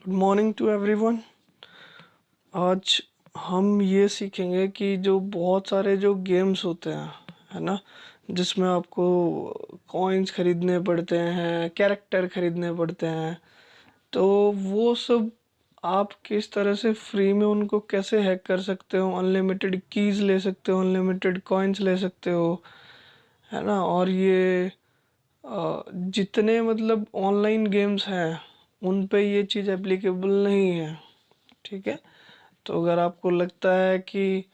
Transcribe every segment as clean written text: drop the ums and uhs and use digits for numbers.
Good morning to everyone. आज हम ये सीखेंगे कि जो बहुत सारे जो गेम्स होते हैं, है ना, जिसमें आपको कॉइन्स खरीदने पड़ते हैं, कैरेक्टर खरीदने पड़ते हैं, तो वो सब आप किस तरह से फ्री में उनको कैसे हैक कर सकते हो। अनलिमिटेड कीज ले सकते हो, अनलिमिटेड कॉइन्स ले सकते हो, है ना। और ये जितने मतलब ऑनलाइन गेम्स हैं उन पे ये चीज़ एप्लीकेबल नहीं है, ठीक है। तो अगर आपको लगता है कि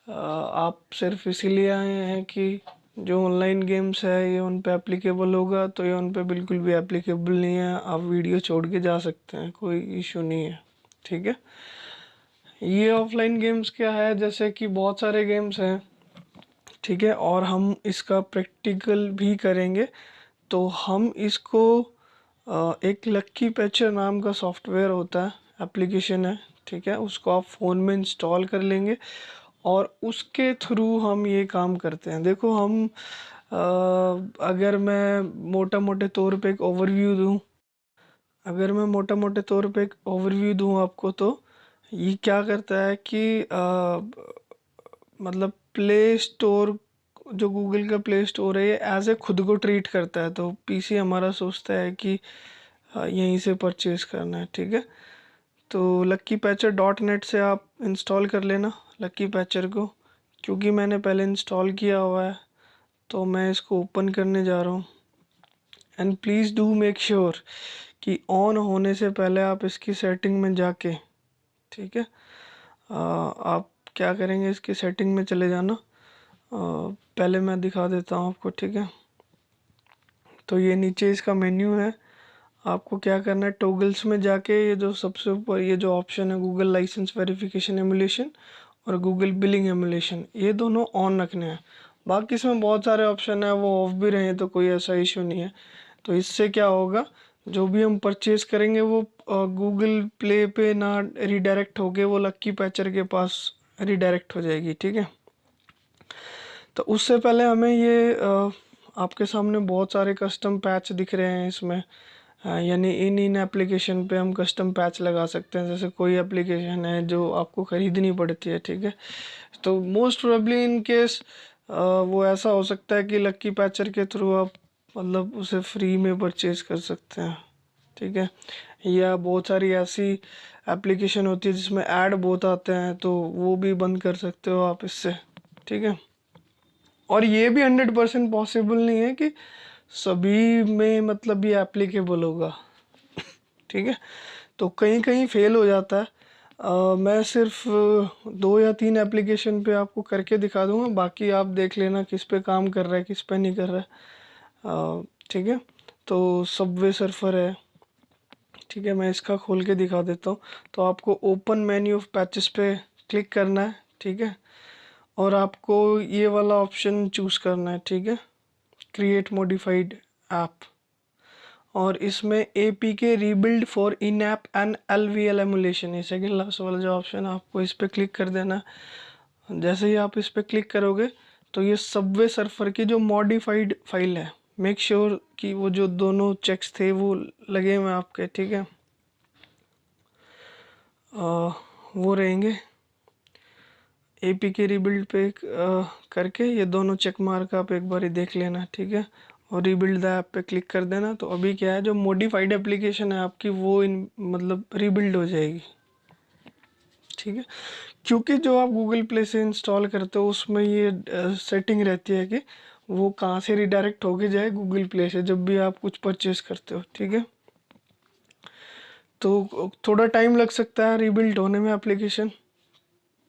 आप सिर्फ इसीलिए आए हैं कि जो ऑनलाइन गेम्स है ये उन पे एप्लीकेबल होगा, तो ये उन पे बिल्कुल भी एप्लीकेबल नहीं है। आप वीडियो छोड़ के जा सकते हैं, कोई इशू नहीं है, ठीक है। ये ऑफलाइन गेम्स क्या है, जैसे कि बहुत सारे गेम्स हैं, ठीक है, और हम इसका प्रैक्टिकल भी करेंगे। तो हम इसको एक लक्की पैचर नाम का सॉफ्टवेयर होता है, एप्लीकेशन है, ठीक है, उसको आप फ़ोन में इंस्टॉल कर लेंगे और उसके थ्रू हम ये काम करते हैं। देखो हम अगर मैं मोटा मोटे तौर पे एक ओवरव्यू दूं, अगर मैं मोटा मोटे तौर पे एक ओवरव्यू दूं आपको, तो ये क्या करता है कि मतलब प्ले स्टोर, जो गूगल का प्ले स्टोर है, ये एज ए खुद को ट्रीट करता है। तो पीसी हमारा सोचता है कि यहीं से परचेज करना है, ठीक है। तो लक्की पैचर डॉट नेट से आप इंस्टॉल कर लेना लक्की पैचर को, क्योंकि मैंने पहले इंस्टॉल किया हुआ है तो मैं इसको ओपन करने जा रहा हूँ। And please do make sure कि ऑन होने से पहले आप इसकी सेटिंग में जाके, ठीक है, आप क्या करेंगे, इसकी सेटिंग में चले जाना। पहले मैं दिखा देता हूँ आपको, ठीक है। तो ये नीचे इसका मेन्यू है। आपको क्या करना है, टॉगल्स में जाके ये जो सबसे ऊपर ये जो ऑप्शन है, गूगल लाइसेंस वेरिफिकेशन एमुलेशन और गूगल बिलिंग एमुलेशन, ये दोनों ऑन रखने हैं। बाकी इसमें बहुत सारे ऑप्शन है, वो ऑफ भी रहे तो कोई ऐसा इशू नहीं है। तो इससे क्या होगा, जो भी हम परचेज करेंगे वो गूगल प्ले पे ना रिडायरेक्ट होके वो लक्की पैचर के पास रिडायरेक्ट हो जाएगी, ठीक है। तो उससे पहले हमें ये आपके सामने बहुत सारे कस्टम पैच दिख रहे हैं इसमें। यानी इन एप्लीकेशन पे हम कस्टम पैच लगा सकते हैं। जैसे कोई एप्लीकेशन है जो आपको ख़रीदनी पड़ती है, ठीक है, तो मोस्ट प्रोबेबली इन केस वो ऐसा हो सकता है कि लक्की पैचर के थ्रू आप मतलब उसे फ्री में परचेज कर सकते हैं, ठीक है। या बहुत सारी ऐसी एप्लीकेशन होती है जिसमें ऐड बहुत आते हैं, तो वो भी बंद कर सकते हो आप इससे, ठीक है। और ये भी 100% पॉसिबल नहीं है कि सभी में मतलब ये एप्लीकेबल होगा, ठीक है। तो कहीं कहीं फेल हो जाता है। मैं सिर्फ 2 या 3 एप्लीकेशन पे आपको करके दिखा दूंगा, बाकी आप देख लेना किस पे काम कर रहा है किस पे नहीं कर रहा है, ठीक है। तो सबवे सर्फर है, ठीक है, मैं इसका खोल के दिखा देता हूँ। तो आपको ओपन मेन्यू ऑफ पैचेस पे क्लिक करना है, ठीक है, और आपको ये वाला ऑप्शन चूज़ करना है, ठीक है, क्रिएट मॉडिफाइड ऐप। और इसमें APK rebuild for in app and LVL emulation, ये सेकेंड लास्ट वाला जो ऑप्शन है, आपको इस पर क्लिक कर देना। जैसे ही आप इस पर क्लिक करोगे तो ये सबवे सर्फर की जो मॉडिफाइड फाइल है, मेक श्योर कि वो जो दोनों चेक्स थे वो लगे हुए आपके, ठीक है, वो रहेंगे। APK रीबिल्ड पे करके ये दोनों चेक मार्क आप एक बार देख लेना, ठीक है, और रीबिल्ड द ऐप पे क्लिक कर देना। तो अभी क्या है, जो मॉडिफाइड एप्लीकेशन है आपकी वो इन मतलब रीबिल्ड हो जाएगी, ठीक है। क्योंकि जो आप गूगल प्ले से इंस्टॉल करते हो उसमें ये सेटिंग रहती है कि वो कहाँ से रिडायरेक्ट होके जाए गूगल प्ले से जब भी आप कुछ परचेज करते हो, ठीक है। तो थोड़ा टाइम लग सकता है रीबिल्ड होने में एप्लीकेशन।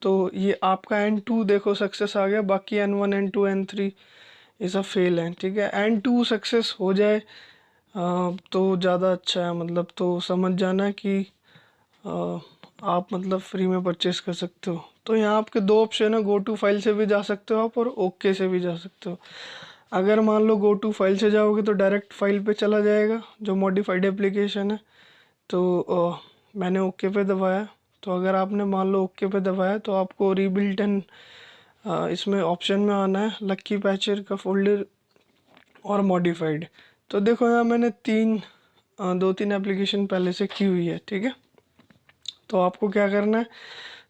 तो ये आपका N2 देखो सक्सेस आ गया, बाकी N1 N2 N3 ये सब फेल है, ठीक है। N2 सक्सेस हो जाए तो ज़्यादा अच्छा है, मतलब तो समझ जाना कि आप मतलब फ्री में परचेस कर सकते हो। तो यहाँ आपके दो ऑप्शन है, गो टू फाइल से भी जा सकते हो आप और ओके से भी जा सकते हो। अगर मान लो गो टू फाइल से जाओगे तो डायरेक्ट फाइल पे चला जाएगा जो मॉडिफाइड एप्लीकेशन है। तो मैंने ओके पे दबाया। तो अगर आपने मान लो ओके पे दबाया तो आपको रीबिल्ट एंड इसमें ऑप्शन में आना है लक्की पैचर का फोल्डर और मॉडिफाइड। तो देखो यहाँ मैंने 2-3 एप्लीकेशन पहले से की हुई है, ठीक है। तो आपको क्या करना है,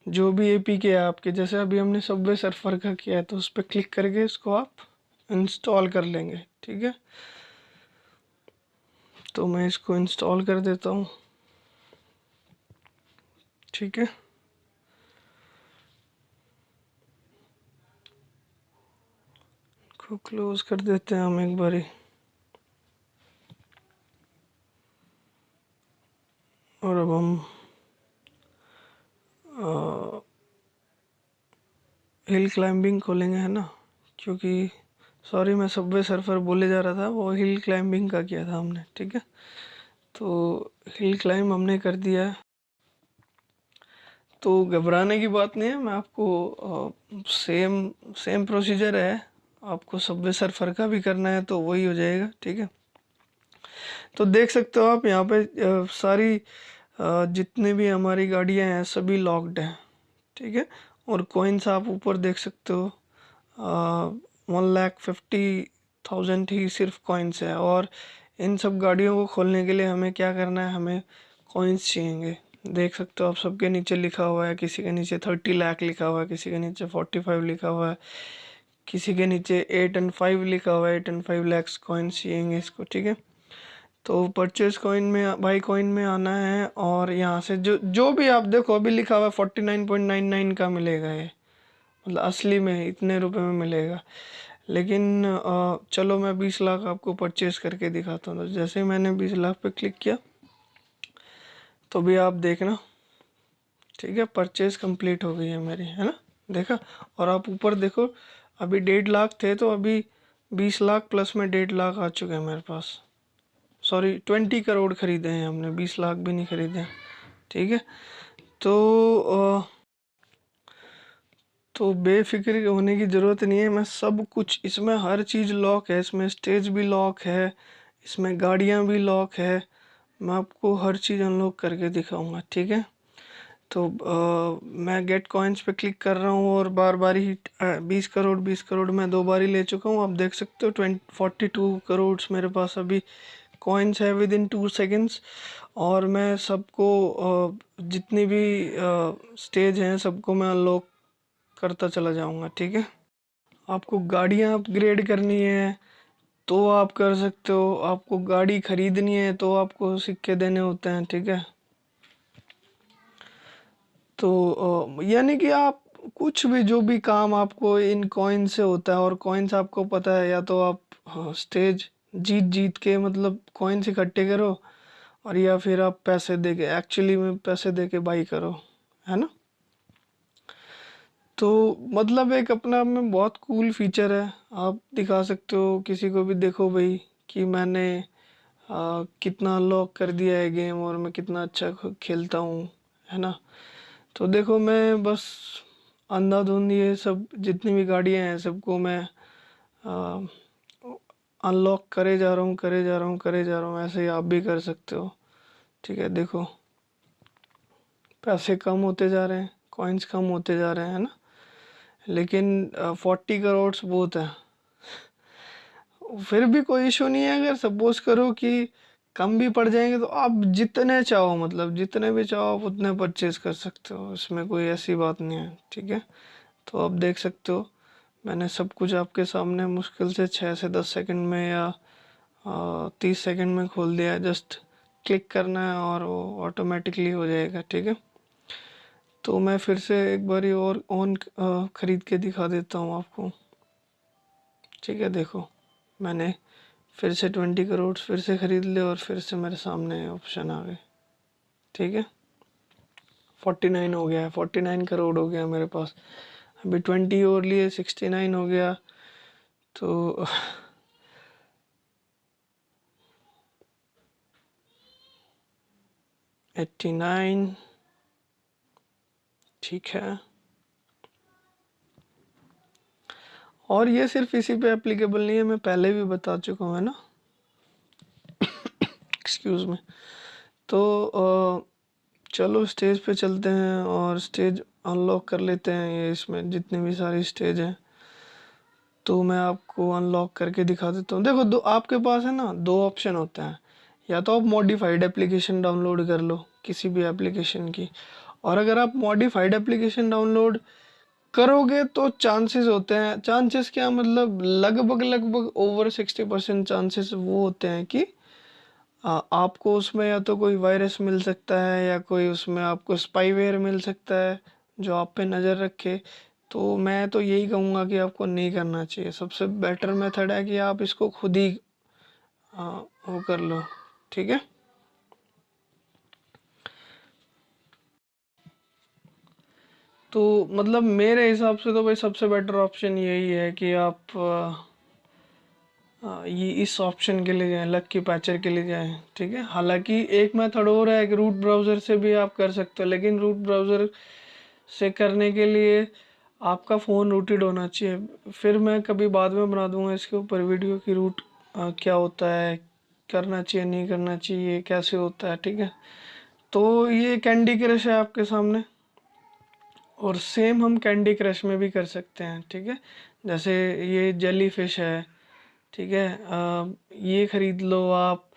जो भी एपीके है आपके, जैसे अभी हमने सबवे सर्फर का किया है, तो उस पर क्लिक करके इसको आप इंस्टॉल कर लेंगे। ठीक है, तो मैं इसको इंस्टॉल कर देता हूँ। ठीक है, को क्लोज कर देते हैं हम एक बारी, और अब हम हिल क्लाइंबिंग खोलेंगे, है ना, क्योंकि सॉरी मैं सबवे सर्फर बोले जा रहा था, वो हिल क्लाइंबिंग का किया था हमने। ठीक है, तो हिल क्लाइंब हमने कर दिया है, तो घबराने की बात नहीं है। मैं आपको सेम सेम प्रोसीजर है, आपको सबवे सर्फर का भी करना है तो वही हो जाएगा। ठीक है, तो देख सकते हो आप यहाँ पे सारी जितनी भी हमारी गाड़ियाँ हैं सभी लॉक्ड हैं। ठीक है, और कॉइन्स आप ऊपर देख सकते हो, 1,50,000 ही सिर्फ कॉइन्स है। और इन सब गाड़ियों को खोलने के लिए हमें क्या करना है, हमें कॉइन्स चाहिए। देख सकते हो आप, सबके नीचे लिखा हुआ है, किसी के नीचे 30 लाख लिखा हुआ है, किसी के नीचे 45 लिखा हुआ है, किसी के नीचे 8 एंड 5 लिखा हुआ है। 8 एंड 5 लैक्स कॉइन्स चाहिए इसको। ठीक है, तो परचेज कॉइन में, बाई कॉइन में आना है, और यहाँ से जो जो भी आप देखो अभी लिखा हुआ है 49.99 का मिलेगा ये, मतलब असली में इतने रुपए में मिलेगा। लेकिन चलो मैं 20 लाख आपको परचेज करके दिखाता हूँ। तो जैसे ही मैंने 20 लाख पे क्लिक किया तो भी आप देखना, ठीक है, परचेज कंप्लीट हो गई है मेरी, है ना, देखा। और आप ऊपर देखो, अभी 1.5 लाख थे, तो अभी 20 लाख प्लस में 1.5 लाख आ चुके हैं मेरे पास। सॉरी, 20 करोड़ खरीदे हैं हमने, 20 लाख भी नहीं खरीदे हैं। ठीक है, तो बेफिक्र होने की ज़रूरत नहीं है। मैं सब कुछ, इसमें हर चीज़ लॉक है, इसमें स्टेज भी लॉक है, इसमें गाड़ियाँ भी लॉक है। मैं आपको हर चीज़ अनलॉक करके दिखाऊंगा। ठीक है, तो मैं गेट कॉइन्स पे क्लिक कर रहा हूँ, और बार बार ही 20 करोड़ मैं 2 बार ही ले चुका हूँ। आप देख सकते हो 42 करोड़ मेरे पास अभी कॉइन्स है विद इन 2 सेकेंड्स। और मैं सबको जितनी भी स्टेज हैं सबको मैं अनलॉक करता चला जाऊंगा। ठीक है, आपको गाड़ियाँ अपग्रेड करनी है तो आप कर सकते हो, आपको गाड़ी खरीदनी है तो आपको सिक्के देने होते हैं। ठीक है, तो यानी कि आप कुछ भी, जो भी काम आपको इन कॉइन से होता है, और कॉइन्स आपको पता है, या तो आप स्टेज जीत जीत के मतलब कॉइन्स इकट्ठे करो, और या फिर आप पैसे दे के, एक्चुअली में पैसे दे के बाई करो, है ना। तो मतलब एक अपना आप में बहुत कूल फीचर है। आप दिखा सकते हो किसी को भी, देखो भाई कि मैंने कितना अनलॉक कर दिया है गेम, और मैं कितना अच्छा खेलता हूँ, है ना। तो देखो मैं बस अंधाधुंध ये सब जितनी भी गाड़ियाँ हैं सबको मैं अनलॉक करे जा रहा हूँ, करे जा रहा हूँ, करे जा रहा हूँ। ऐसे ही आप भी कर सकते हो। ठीक है, देखो पैसे कम होते जा रहे हैं, कॉइन्स कम होते जा रहे हैं, है ना। लेकिन 40 करोड़ बहुत है। फिर भी कोई इशू नहीं है, अगर सपोज करो कि कम भी पड़ जाएंगे तो आप जितने चाहो, मतलब जितने भी चाहो आप उतने परचेज कर सकते हो, इसमें कोई ऐसी बात नहीं है। ठीक है, तो आप देख सकते हो मैंने सब कुछ आपके सामने मुश्किल से 6 से 10 सेकंड में, या 30 सेकंड में खोल दिया है। जस्ट क्लिक करना है और वो ऑटोमेटिकली हो जाएगा। ठीक है, तो मैं फिर से एक बारी और ऑन खरीद के दिखा देता हूँ आपको। ठीक है, देखो मैंने फिर से 20 करोड़ फिर से खरीद ले, और फिर से मेरे सामने ऑप्शन आ गए। ठीक है, 49 हो गया है, 49 करोड़ हो गया मेरे पास। अभी 20 और लिए, 69 हो गया। तो 89, ठीक है। और ये सिर्फ इसी पे एप्लीकेबल नहीं है, मैं पहले भी बता चुका हूँ, है ना। एक्सक्यूज में। तो चलो स्टेज पे चलते हैं और स्टेज अनलॉक कर लेते हैं। ये इसमें जितनी भी सारी स्टेज हैं तो मैं आपको अनलॉक करके दिखा देता हूँ। देखो दो आपके पास है ना, दो ऑप्शन होते हैं। या तो आप मॉडिफाइड एप्लीकेशन डाउनलोड कर लो किसी भी एप्लीकेशन की, और अगर आप मॉडिफाइड एप्लीकेशन डाउनलोड करोगे तो चांसेस होते हैं, चांसेस क्या मतलब लगभग लगभग ओवर 60% चांसेस वो होते हैं कि आपको उसमें या तो कोई वायरस मिल सकता है या कोई उसमें आपको स्पाईवेयर मिल सकता है जो आप पे नज़र रखे। तो मैं तो यही कहूँगा कि आपको नहीं करना चाहिए। सबसे बेटर मेथड है कि आप इसको खुद ही वो कर लो, ठीक है। तो मतलब मेरे हिसाब से तो भाई सबसे बेटर ऑप्शन यही है कि आप ये इस ऑप्शन के लिए जाएं, लक्की पैचर के लिए जाएं, ठीक है। हालांकि एक मेथड और है कि रूट ब्राउज़र से भी आप कर सकते हो, लेकिन रूट ब्राउज़र से करने के लिए आपका फ़ोन रूटेड होना चाहिए। फिर मैं कभी बाद में बना दूंगा इसके ऊपर वीडियो कि रूट क्या होता है, करना चाहिए नहीं करना चाहिए, कैसे होता है, ठीक है। तो ये कैंडी क्रश है आपके सामने, और सेम हम कैंडी क्रश में भी कर सकते हैं, ठीक है। जैसे ये जेली फिश है, ठीक है। ये खरीद लो आप,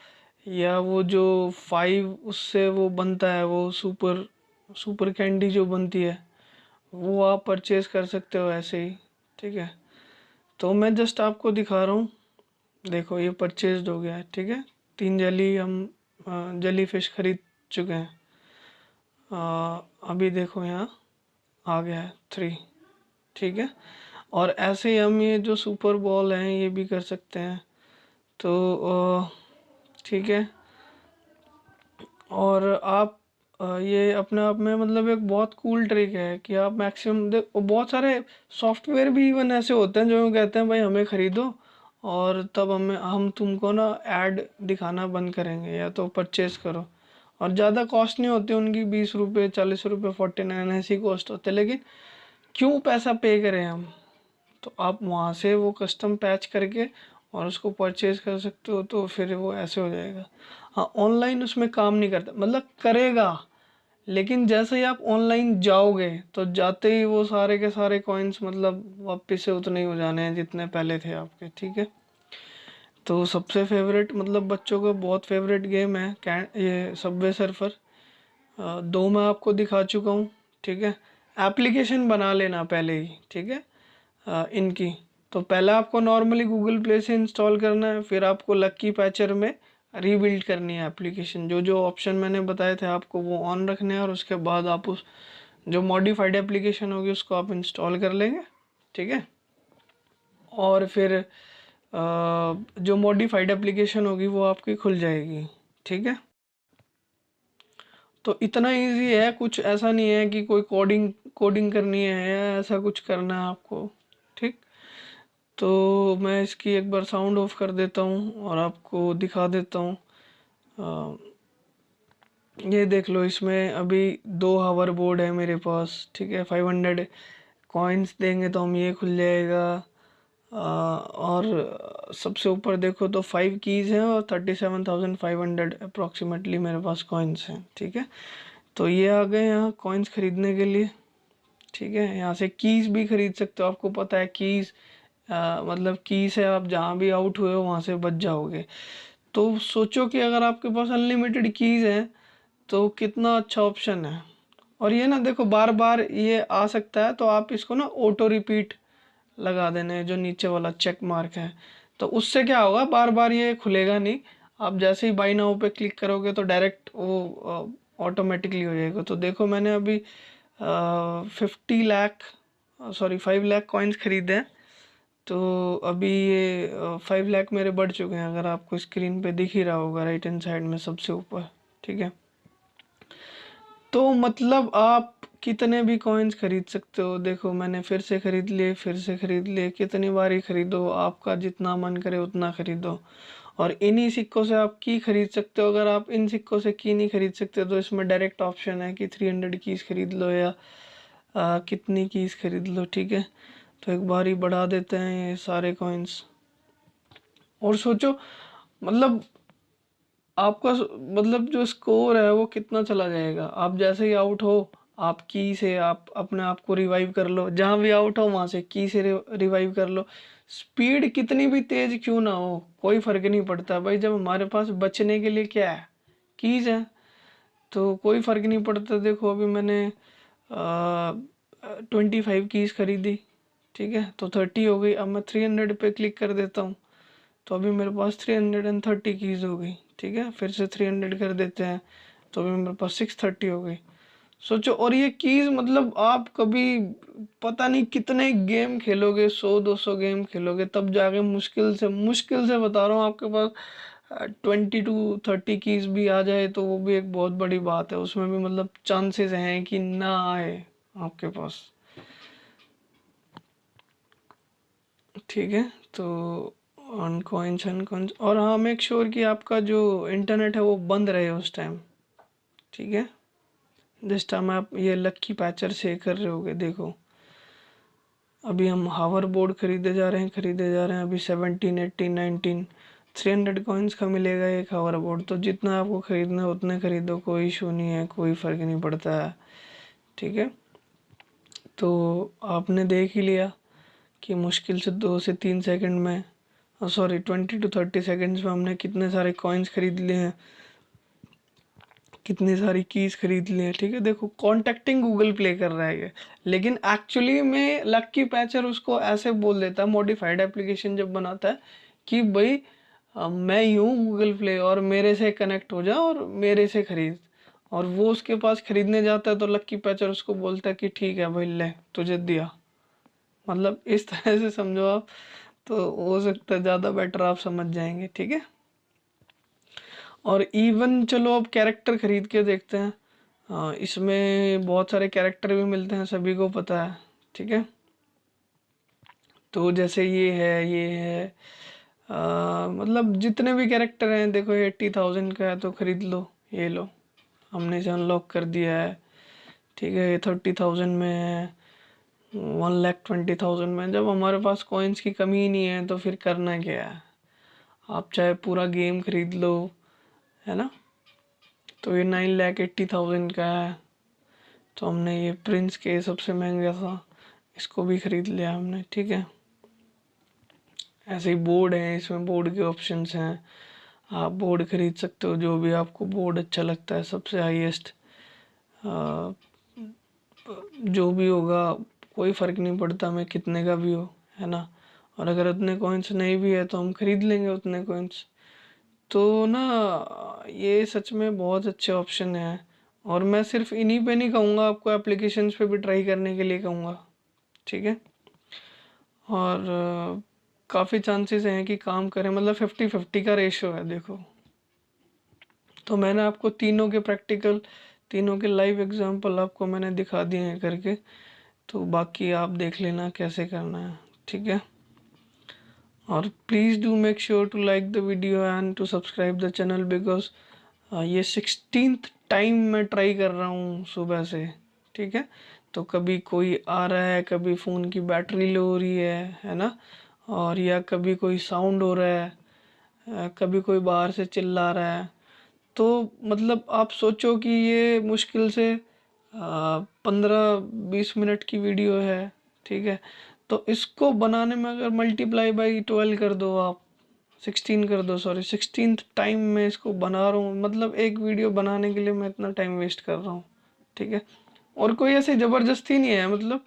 या वो जो 5 उससे वो बनता है, वो सुपर सुपर कैंडी जो बनती है, वो आप परचेज कर सकते हो ऐसे ही, ठीक है। तो मैं जस्ट आपको दिखा रहा हूँ, देखो ये परचेज हो गया है, ठीक है। 3 जेली हम जेली फिश खरीद चुके हैं। अभी देखो यहाँ आ गया है 3, ठीक है। और ऐसे ही हम ये जो सुपर बॉल हैं ये भी कर सकते हैं। तो ठीक है। और आप ये अपने आप में मतलब एक बहुत कूल ट्रिक है कि आप मैक्सिमम बहुत सारे सॉफ्टवेयर भी इवन ऐसे होते हैं जो कहते हैं भाई हमें खरीदो, और तब हम तुमको ना ऐड दिखाना बंद करेंगे या तो परचेज करो। और ज़्यादा कॉस्ट नहीं होती उनकी, 20 रुपये 40 रुपये 49 ऐसी कॉस्ट होते हैं, लेकिन क्यों पैसा पे करें हम। तो आप वहाँ से वो कस्टम पैच करके और उसको परचेज कर सकते हो, तो फिर वो ऐसे हो जाएगा। हाँ, ऑनलाइन उसमें काम नहीं करता, मतलब करेगा, लेकिन जैसे ही आप ऑनलाइन जाओगे तो जाते ही वो सारे के सारे कॉइन्स मतलब वापस से उतने ही हो जाने हैं जितने पहले थे आपके, ठीक है। तो सबसे फेवरेट मतलब बच्चों का बहुत फेवरेट गेम है ये सबवे सर्फर। दो मैं आपको दिखा चुका हूँ, ठीक है। एप्लीकेशन बना लेना पहले ही, ठीक है। इनकी तो पहले आपको नॉर्मली गूगल प्ले से इंस्टॉल करना है, फिर आपको लक्की पैचर में रीबिल्ड करनी है एप्लीकेशन। जो जो ऑप्शन मैंने बताए थे आपको वो ऑन रखने हैं, और उसके बाद आप उस जो मॉडिफाइड एप्लीकेशन होगी उसको आप इंस्टॉल कर लेंगे, ठीक है। और फिर जो मॉडिफाइड एप्लीकेशन होगी वो आपकी खुल जाएगी, ठीक है। तो इतना इजी है, कुछ ऐसा नहीं है कि कोई कोडिंग कोडिंग करनी है या ऐसा कुछ करना है आपको, ठीक। तो मैं इसकी एक बार साउंड ऑफ कर देता हूँ और आपको दिखा देता हूँ। ये देख लो, इसमें अभी 2 हावर बोर्ड है मेरे पास, ठीक है। 500 कॉइन्स देंगे तो हम ये खुल जाएगा। और सबसे ऊपर देखो तो 5 कीज़ हैं और 37,500 अप्रॉक्सीमेटली मेरे पास कॉइन्स हैं, ठीक है। तो ये आ गए यहाँ कॉइन्स खरीदने के लिए, ठीक है। यहाँ से कीज़ भी खरीद सकते हो, आपको पता है कीज़ मतलब की से आप जहाँ भी आउट हुए हो वहाँ से बच जाओगे। तो सोचो कि अगर आपके पास अनलिमिटेड कीज़ हैं तो कितना अच्छा ऑप्शन है। और ये ना देखो बार बार ये आ सकता है, तो आप इसको ना ऑटो रिपीट लगा देने, जो नीचे वाला चेक मार्क है। तो उससे क्या होगा, बार बार ये खुलेगा नहीं। आप जैसे ही बाई नाउ पे क्लिक करोगे तो डायरेक्ट वो ऑटोमेटिकली हो जाएगा। तो देखो मैंने अभी 50 लाख, सॉरी 5 लाख कॉइन्स खरीदे हैं। तो अभी ये 5 लाख मेरे बढ़ चुके हैं, अगर आपको स्क्रीन पे दिख ही रहा होगा राइट हैंड साइड में सबसे ऊपर, ठीक है। तो मतलब आप कितने भी कॉइन्स खरीद सकते हो। देखो मैंने फिर से खरीद लिए, फिर से खरीद लिए, कितनी बार ही खरीदो, आपका जितना मन करे उतना खरीदो। और इन्हीं सिक्कों से आप की खरीद सकते हो। अगर आप इन सिक्कों से की नहीं खरीद सकते तो इसमें डायरेक्ट ऑप्शन है कि 300 कीज खरीद लो या कितनी कीज खरीद लो, ठीक है। तो एक बार ही बढ़ा देते हैं ये सारे कॉइन्स। और सोचो मतलब आपका मतलब जो स्कोर है वो कितना चला जाएगा। आप जैसे ही आउट हो, आप की से आप अपने आप को रिवाइव कर लो, जहाँ भी आउट हो वहाँ से की से रिवाइव कर लो। स्पीड कितनी भी तेज क्यों ना हो, कोई फर्क नहीं पड़ता भाई, जब हमारे पास बचने के लिए क्या है, कीज है। तो कोई फ़र्क नहीं पड़ता। देखो अभी मैंने 25 कीज़ खरीदी, ठीक है, तो 30 हो गई। अब मैं 300 पे क्लिक कर देता हूँ, तो अभी मेरे पास 330 कीज़ हो गई, ठीक है। फिर से 300 कर देते हैं, तो अभी मेरे पास 630 हो गई। सोचो, और ये कीज़ मतलब आप कभी पता नहीं कितने गेम खेलोगे, 100-200 गेम खेलोगे, तब जाके मुश्किल से बता रहा हूँ आपके पास 20 to 30 कीज़ भी आ जाए, तो वो भी एक बहुत बड़ी बात है। उसमें भी मतलब चांसेस हैं कि ना आए आपके पास, ठीक है। तो अनकॉइंस, और हाँ, मेक श्योर कि आपका जो इंटरनेट है वो बंद रहे उस टाइम, ठीक है। जिस टाइम आप ये लक्की पैचर से कर रहे होगे, देखो अभी हम हावर बोर्ड खरीदे जा रहे हैं। अभी 17, 18, 19 300 कॉइन्स का मिलेगा एक हावर बोर्ड। तो जितना आपको खरीदना है उतने खरीदो, कोई इशू नहीं है, कोई फ़र्क नहीं पड़ता है, ठीक है। तो आपने देख ही लिया कि मुश्किल से 2 से 3 सेकंड में, सॉरी 20 to 30 सेकंड्स में हमने कितने सारे कॉइन्स खरीद लिए हैं, कितनी सारी कीज खरीद ली हैं, ठीक है। देखो कॉन्टेक्टिंग गूगल प्ले कर रहा है ये, लेकिन एक्चुअली में लक्की पैचर उसको ऐसे बोल देता है, मॉडिफाइड एप्लीकेशन जब बनाता है कि भाई मैं ही हूँ गूगल प्ले, और मेरे से कनेक्ट हो जा और मेरे से खरीद। और वो उसके पास खरीदने जाता है तो लक्की पैचर उसको बोलता है कि ठीक है भाई, ले तुझे दिया। मतलब इस तरह से समझो आप, तो हो सकता है ज़्यादा बेटर आप समझ जाएंगे, ठीक है। और इवन चलो अब कैरेक्टर खरीद के देखते हैं। इसमें बहुत सारे कैरेक्टर भी मिलते हैं, सभी को पता है, ठीक है। तो जैसे ये है मतलब जितने भी कैरेक्टर हैं, देखो ये 80,000 का है तो खरीद लो, ये लो, हमने इसे अनलॉक कर दिया है, ठीक है। ये 30,000 में है, 1,20,000 में। जब हमारे पास कॉइन्स की कमी ही नहीं है तो फिर करना क्या है, आप चाहे पूरा गेम खरीद लो, है ना। तो ये 9,80,000 का है, तो हमने ये प्रिंस के सबसे महंगा था, इसको भी खरीद लिया हमने, ठीक है। ऐसे ही बोर्ड है, इसमें बोर्ड के ऑप्शंस हैं, आप बोर्ड खरीद सकते हो, जो भी आपको बोर्ड अच्छा लगता है, सबसे हाईएस्ट जो भी होगा, कोई फ़र्क नहीं पड़ता मैं कितने का भी हो, है ना। और अगर उतने कॉइन्स नहीं भी है तो हम खरीद लेंगे उतने कॉइन्स। तो ना ये सच में बहुत अच्छे ऑप्शन है, और मैं सिर्फ इन्हीं पे नहीं कहूँगा, आपको एप्लीकेशंस पे भी ट्राई करने के लिए कहूँगा, ठीक है। और काफ़ी चांसेस हैं कि काम करें, मतलब 50-50 का रेशो है, देखो। तो मैंने आपको तीनों के लाइव एग्जांपल आपको मैंने दिखा दिए हैं करके, तो बाकी आप देख लेना कैसे करना है, ठीक है। और please do make sure to like the video and to subscribe the channel, because ये 16th टाइम मैं ट्राई कर रहा हूँ सुबह से, ठीक है। तो कभी कोई आ रहा है, कभी फ़ोन की बैटरी लो हो रही है ना, और या कभी कोई साउंड हो रहा है, कभी कोई बाहर से चिल्ला रहा है। तो मतलब आप सोचो कि ये मुश्किल से 15-20 मिनट की वीडियो है, ठीक है। तो इसको बनाने में अगर मल्टीप्लाई बाई 12 कर दो आप, 16 कर दो, सॉरी 16th टाइम में इसको बना रहा हूँ, मतलब एक वीडियो बनाने के लिए मैं इतना टाइम वेस्ट कर रहा हूँ, ठीक है। और कोई ऐसी ज़बरदस्ती नहीं है, मतलब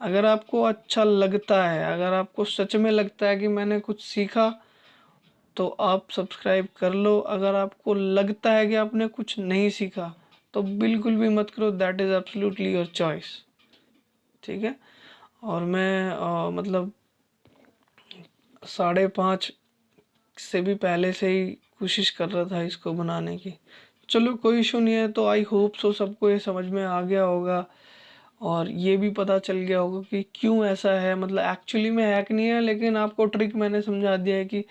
अगर आपको अच्छा लगता है, अगर आपको सच में लगता है कि मैंने कुछ सीखा, तो आप सब्सक्राइब कर लो। अगर आपको लगता है कि आपने कुछ नहीं सीखा, तो बिल्कुल भी मत करो, that is absolutely your choice, ठीक है। और मैं मतलब 5:30 से भी पहले से ही कोशिश कर रहा था इसको बनाने की। चलो कोई इशू नहीं है, तो आई होप सो सबको ये समझ में आ गया होगा, और ये भी पता चल गया होगा कि क्यों ऐसा है। मतलब एक्चुअली में हैक नहीं है, लेकिन आपको ट्रिक मैंने समझा दिया है कि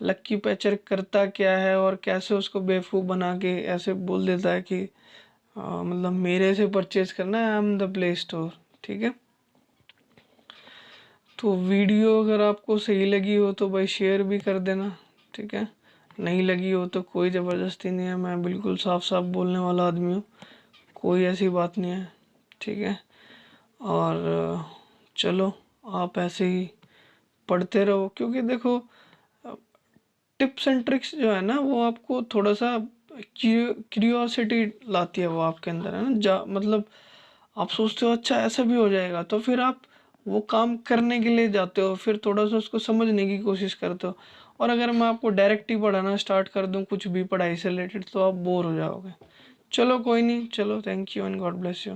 लक्की पैचर करता क्या है और कैसे उसको बेवकूफ़ बना के ऐसे बोल देता है कि मतलब मेरे से परचेज करना है, I am the play store, ठीक है। तो वीडियो अगर आपको सही लगी हो तो भाई शेयर भी कर देना, ठीक है। नहीं लगी हो तो कोई ज़बरदस्ती नहीं है, मैं बिल्कुल साफ साफ बोलने वाला आदमी हूँ, कोई ऐसी बात नहीं है, ठीक है। और चलो आप ऐसे ही पढ़ते रहो, क्योंकि देखो टिप्स एंड ट्रिक्स जो है ना, वो आपको थोड़ा सा क्यूरियोसिटी लाती है वो आपके अंदर, है ना। मतलब आप सोचते हो अच्छा ऐसा भी हो जाएगा, तो फिर आप वो काम करने के लिए जाते हो, फिर थोड़ा सा उसको समझने की कोशिश करते हो। और अगर मैं आपको डायरेक्ट ही पढ़ाना स्टार्ट कर दूं कुछ भी पढ़ाई से रिलेटेड, तो आप बोर हो जाओगे। चलो कोई नहीं, चलो, thank you and God bless you.